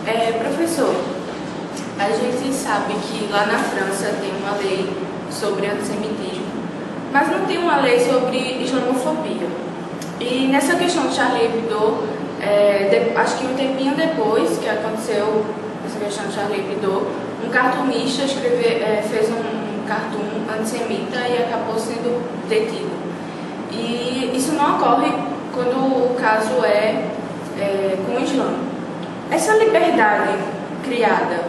Professor, a gente sabe que lá na França tem uma lei sobre antissemitismo, mas não tem uma lei sobre islamofobia. E nessa questão de Charlie Hebdo, acho que um tempinho depois que aconteceu essa questão de Charlie Hebdo, um cartunista fez um cartoon antissemita e acabou sendo detido. E isso não ocorre quando o caso com o Islã. Essa liberdade criada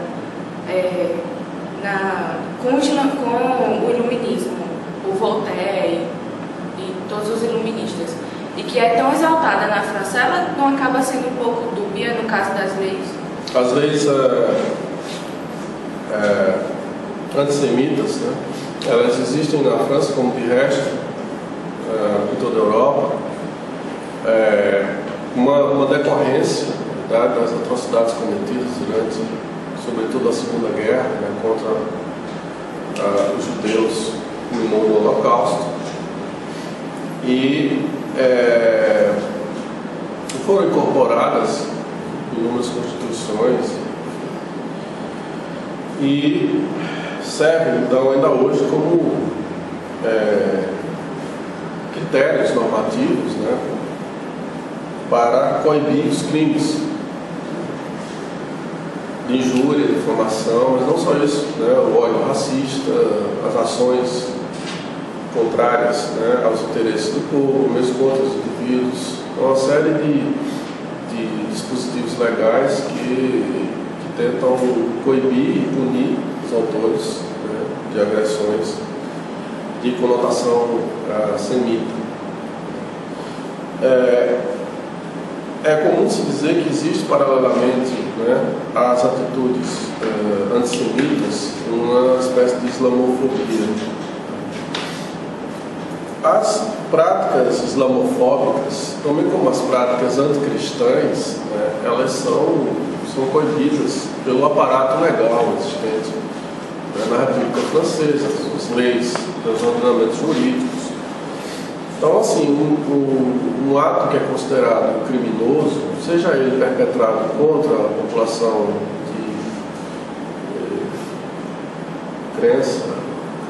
com o iluminismo, o Voltaire e todos os iluministas, e que é tão exaltada na França, ela não acaba sendo um pouco dúbia no caso das leis? As leis antissemitas, né, elas existem na França como de resto em toda a Europa, uma decorrência das atrocidades cometidas durante, sobretudo, a Segunda Guerra, né, contra os judeus no Holocausto, e foram incorporadas inúmeras constituições e servem, então, ainda hoje como critérios normativos, né, para coibir os crimes de injúria, de difamação, mas não só isso, né, o ódio racista, as ações contrárias, né, aos interesses do povo, mesmo contra os indivíduos, uma série de dispositivos legais que tentam coibir e punir os autores, né, de agressões de conotação semita. É comum se dizer que existe paralelamente, né, às atitudes antissemitas uma espécie de islamofobia. As práticas islamofóbicas, também como as práticas anticristãs, né, elas são coibidas pelo aparato legal existente, né, na República Francesa, as leis, os ordenamentos jurídicos. Então, assim, um ato que é considerado criminoso, seja ele perpetrado contra a população de crença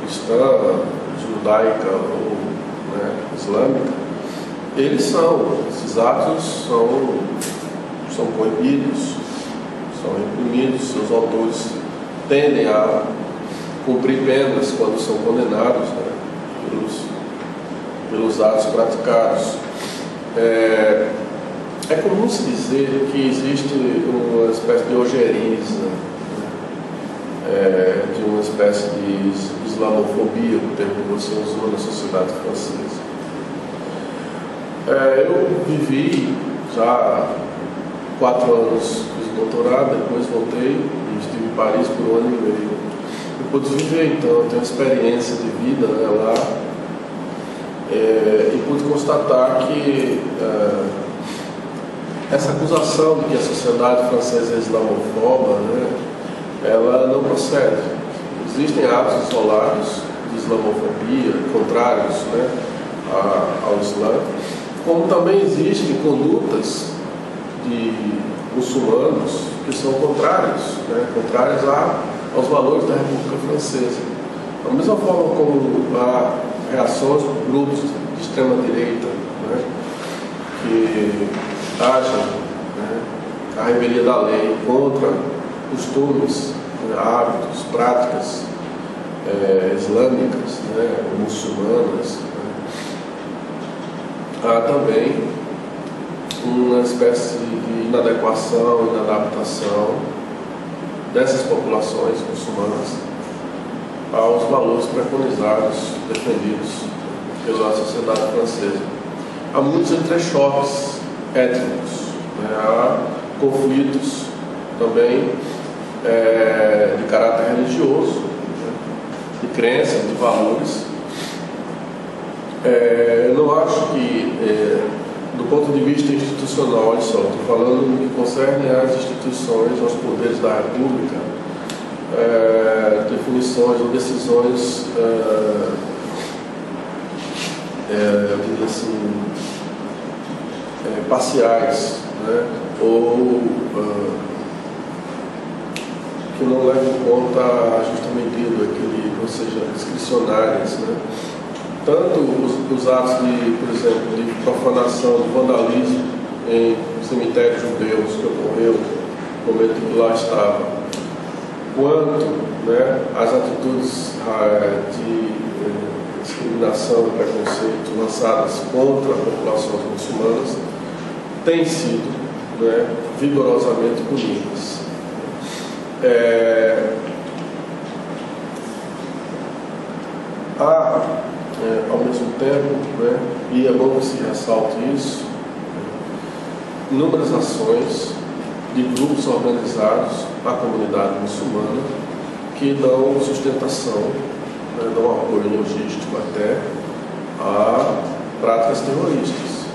cristã, judaica ou, né, islâmica, esses atos são proibidos, são reprimidos, seus autores tendem a cumprir penas quando são condenados, né, pelos atos praticados. É comum se dizer que existe uma espécie de ojeriza, de uma espécie de islamofobia, o termo que você usou na sociedade francesa. Eu vivi já 4 anos, fiz doutorado, depois voltei e estive em Paris por 1 ano e meio. Eu pude viver, então, eu tenho experiência de vida, né, lá. E pude constatar que essa acusação de que a sociedade francesa é islamofoba, né, ela não procede. Existem atos isolados de islamofobia, contrários, né, ao Islã, como também existem condutas de muçulmanos que são contrários, né, contrários aos valores da República Francesa. Da mesma forma como há reações por grupos de extrema-direita, né, que agem, né, a revelia da lei contra costumes, né, hábitos, práticas islâmicas, né, muçulmanas, né. Há também uma espécie de inadequação, inadaptação dessas populações muçulmanas aos valores preconizados, defendidos pela sociedade francesa. Há muitos entrechoques étnicos, né? Há conflitos também de caráter religioso, né? De crença, de valores. Eu não acho que, do ponto de vista institucional, olha só, estou falando no que concerne às instituições, aos poderes da República, definições ou decisões eu diria assim, parciais, né, ou que não levam em conta a justa medida, equilíbrio, ou seja, discricionárias, né? Tanto os atos de, por exemplo, de profanação, de vandalismo em cemitérios judeus que ocorreu no momento em que lá estava, quanto, né, as atitudes de discriminação e preconceito lançadas contra populações muçulmanas têm sido, né, vigorosamente punidas. Ao mesmo tempo, né, e é bom que se ressalte isso, inúmeras ações de grupos organizados à comunidade muçulmana que dão sustentação, né, dão apoio logístico até a práticas terroristas.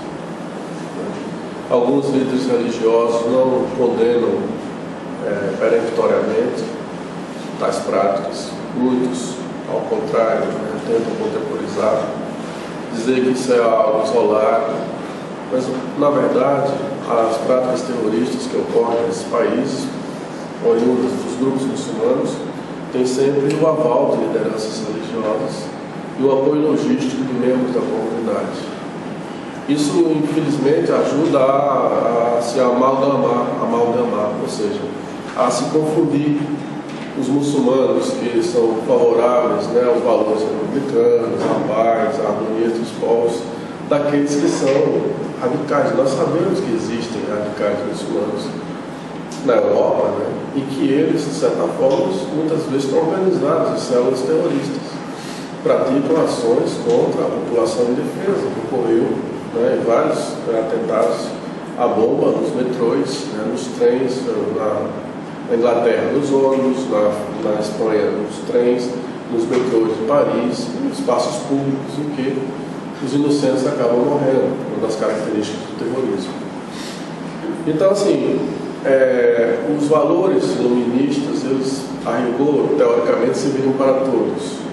Alguns líderes religiosos não condenam peremptoriamente tais práticas, muitos, ao contrário, né, tentam contemporizar, dizer que isso é algo isolado, mas, na verdade, as práticas terroristas que ocorrem nesses países, oriundas dos grupos muçulmanos, têm sempre o aval de lideranças religiosas e o apoio logístico de membros da comunidade. Isso, infelizmente, ajuda a se amalgamar, ou seja, a se confundir os muçulmanos que são favoráveis, né, aos valores republicanos, à paz, à harmonia entre os povos, daqueles que são radicais. Nós sabemos que existem radicais muçulmanos na Europa, né, e que eles, de certa forma, muitas vezes estão organizados em células terroristas, praticam ações contra a população indefesa. Ocorreu, né, vários atentados à bomba nos metrôs, né, nos trens, na Inglaterra, nos ônibus, na Espanha, nos trens, nos metrôs de Paris, em espaços públicos em que os inocentes acabam morrendo, uma das características do terrorismo. Então, assim, os valores iluministas, eles, a rigor, teoricamente, serviram para todos.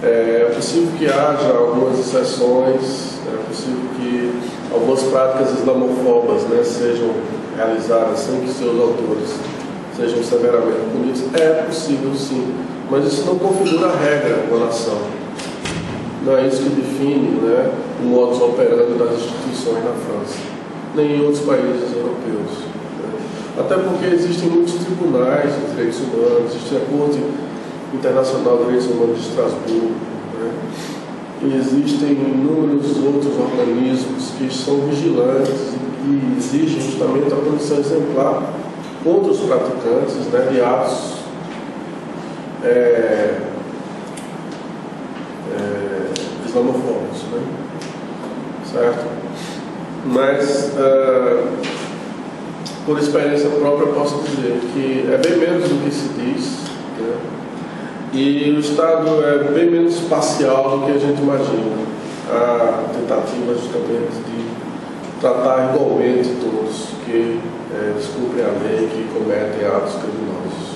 É possível que haja algumas exceções, é possível que algumas práticas islamofobas, né, sejam realizadas sem que seus autores sejam severamente punidos. É possível, sim, mas isso não configura a regra da nação. Não é isso que define, né, o modus operandi das instituições na França, nem em outros países europeus. Né? Até porque existem muitos tribunais de direitos humanos, existe a Corte Internacional de Direitos Humanos de Estrasburgo, né? E existem inúmeros outros organismos que são vigilantes e exigem justamente a punição exemplar contra os praticantes, né, de atos islamofóbicos, né? Certo? Mas, por experiência própria, eu posso dizer que é bem menos do que se diz, né? E o Estado é bem menos parcial do que a gente imagina. A tentativa justamente de tratar igualmente todos que descumprem a lei, que cometem atos criminosos.